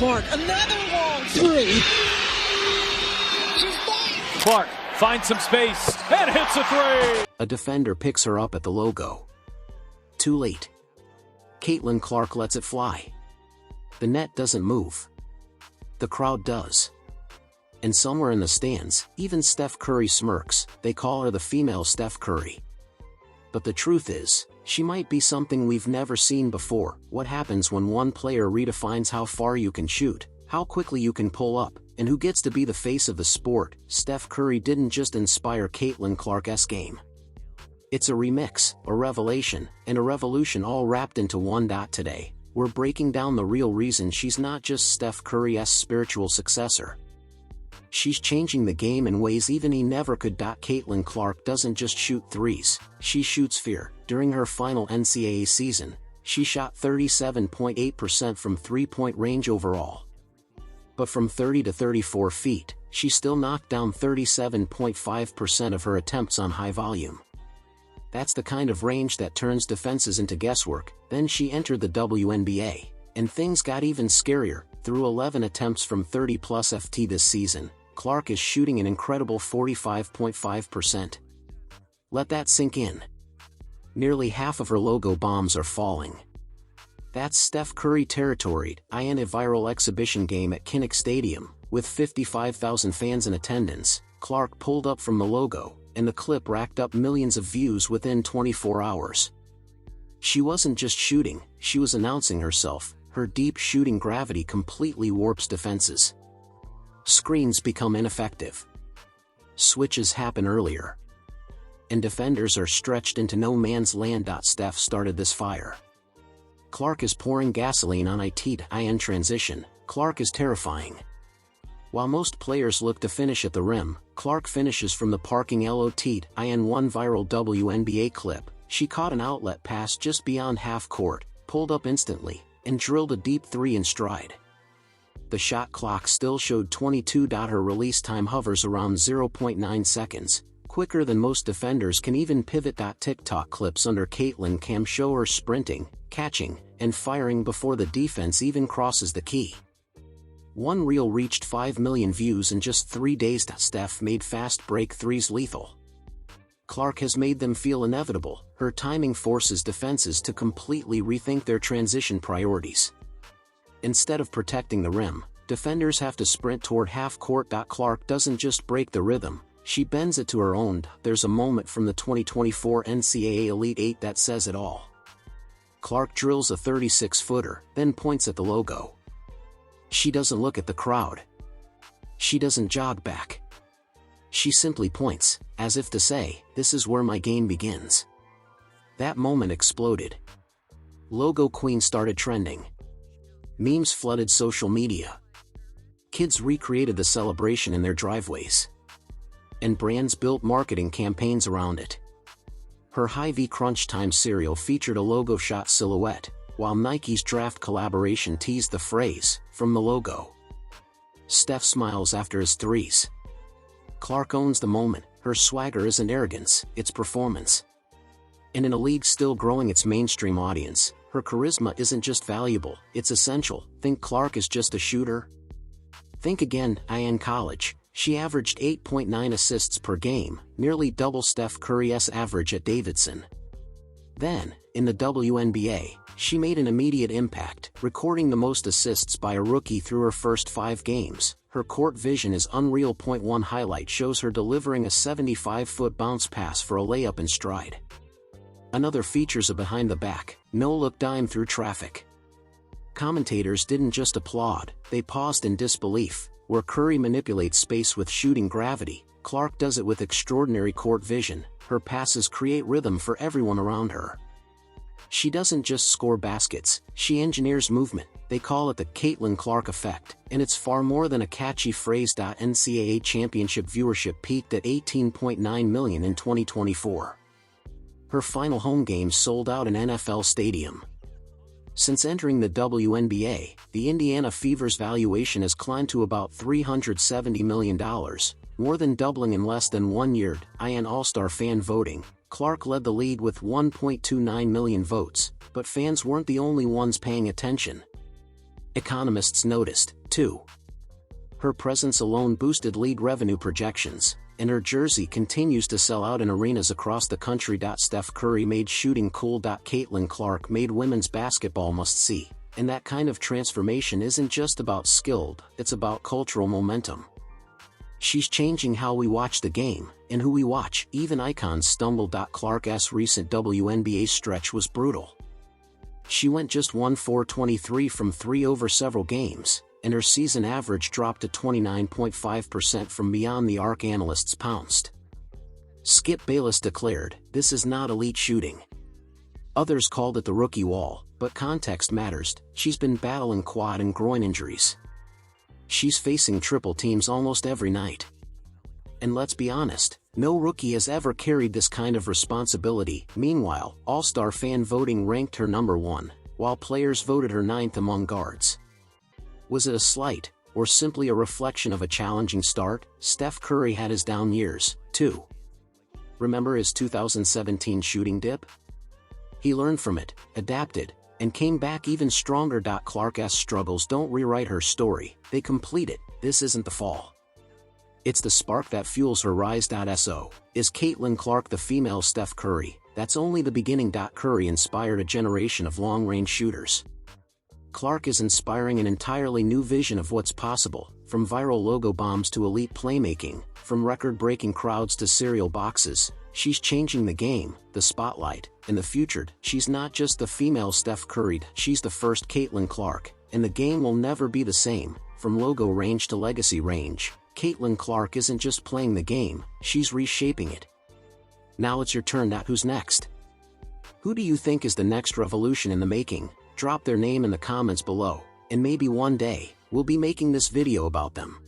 Clark, another long three. She's back. Clark finds some space and hits a three. A defender picks her up at the logo. Too late. Caitlyn Clark lets it fly. The net doesn't move. The crowd does. And somewhere in the stands, even Steph Curry smirks. They call her the female Steph Curry. But the truth is, she might be something we've never seen before. What happens when one player redefines how far you can shoot, how quickly you can pull up, and who gets to be the face of the sport? Steph Curry didn't just inspire Caitlyn Clark's game. It's a remix, a revelation, and a revolution all wrapped into one. Today, we're breaking down the real reason she's not just Steph Curry's spiritual successor. She's changing the game in ways even he never could. Caitlyn Clark doesn't just shoot threes, she shoots fear. During her final NCAA season, she shot 37.8% from three-point range overall. But from 30 to 34 feet, she still knocked down 37.5% of her attempts on high volume. That's the kind of range that turns defenses into guesswork. Then she entered the WNBA, and things got even scarier. Through 11 attempts from 30+ FT this season, Clark is shooting an incredible 45.5%. Let that sink in. Nearly half of her logo bombs are falling. That's Steph Curry territory. In a viral exhibition game at Kinnick Stadium, with 55,000 fans in attendance, Clark pulled up from the logo, and the clip racked up millions of views within 24 hours. She wasn't just shooting, she was announcing herself. Her deep shooting gravity completely warps defenses. Screens become ineffective. Switches happen earlier. And defenders are stretched into no man's land. Steph started this fire. Clark is pouring gasoline on in transition. Clark is terrifying. While most players look to finish at the rim, Clark finishes from the parking lot. In one viral WNBA clip, she caught an outlet pass just beyond half court, pulled up instantly, and drilled a deep three in stride. The shot clock still showed 22. Her release time hovers around 0.9 seconds, quicker than most defenders can even pivot. TikTok clips under Caitlyn Cam show her sprinting, catching, and firing before the defense even crosses the key. One reel reached 5 million views in just 3 days. Steph made fast break threes lethal. Clark has made them feel inevitable. Her timing forces defenses to completely rethink their transition priorities. Instead of protecting the rim, defenders have to sprint toward half court. Clark doesn't just break the rhythm, she bends it to her own. There's a moment from the 2024 NCAA Elite 8 that says it all. Clark drills a 36-footer, then points at the logo. She doesn't look at the crowd. She doesn't jog back. She simply points, as if to say, "This is where my game begins." That moment exploded. Logo Queen started trending. Memes flooded social media. Kids recreated the celebration in their driveways. And brands built marketing campaigns around it. Her Hy-Vee Crunch Time cereal featured a logo shot silhouette, while Nike's draft collaboration teased the phrase, "from the logo." Steph smiles after his threes. Clark owns the moment. Her swagger isn't arrogance, it's performance. And in a league still growing its mainstream audience, her charisma isn't just valuable, it's essential. Think Clark is just a shooter? Think again. In college, she averaged 8.9 assists per game, nearly double Steph Curry's average at Davidson. Then, in the WNBA, she made an immediate impact, recording the most assists by a rookie through her first 5 games. Her court vision is unreal. One highlight shows her delivering a 75-foot bounce pass for a layup in stride. Another features a behind-the-back, no-look dime through traffic. Commentators didn't just applaud, they paused in disbelief. Where Curry manipulates space with shooting gravity, Clark does it with extraordinary court vision. Her passes create rhythm for everyone around her. She doesn't just score baskets, she engineers movement. They call it the Caitlyn Clark effect, and it's far more than a catchy phrase. NCAA championship viewership peaked at 18.9 million in 2024. Her final home games sold out an NFL stadium. Since entering the WNBA, the Indiana Fever's valuation has climbed to about $370 million, more than doubling in less than 1 year. In All-Star fan voting, Clark led the league with 1.29 million votes, but fans weren't the only ones paying attention. Economists noticed, too. Her presence alone boosted league revenue projections, and her jersey continues to sell out in arenas across the country. Steph Curry made shooting cool. Caitlyn Clark made women's basketball must-see, and that kind of transformation isn't just about skill, it's about cultural momentum. She's changing how we watch the game, and who we watch. Even icons stumble. Clark's recent WNBA stretch was brutal. She went just 1-for-23 from 3 over several games, and her season average dropped to 29.5% from beyond the arc. Analysts pounced. Skip Bayless declared, "This is not elite shooting." Others called it the rookie wall, but context matters. She's been battling quad and groin injuries. She's facing triple teams almost every night. And let's be honest, no rookie has ever carried this kind of responsibility. Meanwhile, All-Star fan voting ranked her number 1, while players voted her 9th among guards. Was it a slight, or simply a reflection of a challenging start? Steph Curry had his down years, too. Remember his 2017 shooting dip? He learned from it, adapted, and came back even stronger. Clark's struggles don't rewrite her story, they complete it. This isn't the fall. It's the spark that fuels her rise. So, is Caitlyn Clark the female Steph Curry? That's only the beginning. Curry inspired a generation of long-range shooters. Clark is inspiring an entirely new vision of what's possible, from viral logo bombs to elite playmaking, from record-breaking crowds to cereal boxes. She's changing the game, the spotlight, and the future. She's not just the female Steph Curry, she's the first Caitlyn Clark, and the game will never be the same. From logo range to legacy range, Caitlyn Clark isn't just playing the game, she's reshaping it. Now it's your turn. Who's next? Who do you think is the next revolution in the making? Drop their name in the comments below, and maybe one day, we'll be making this video about them.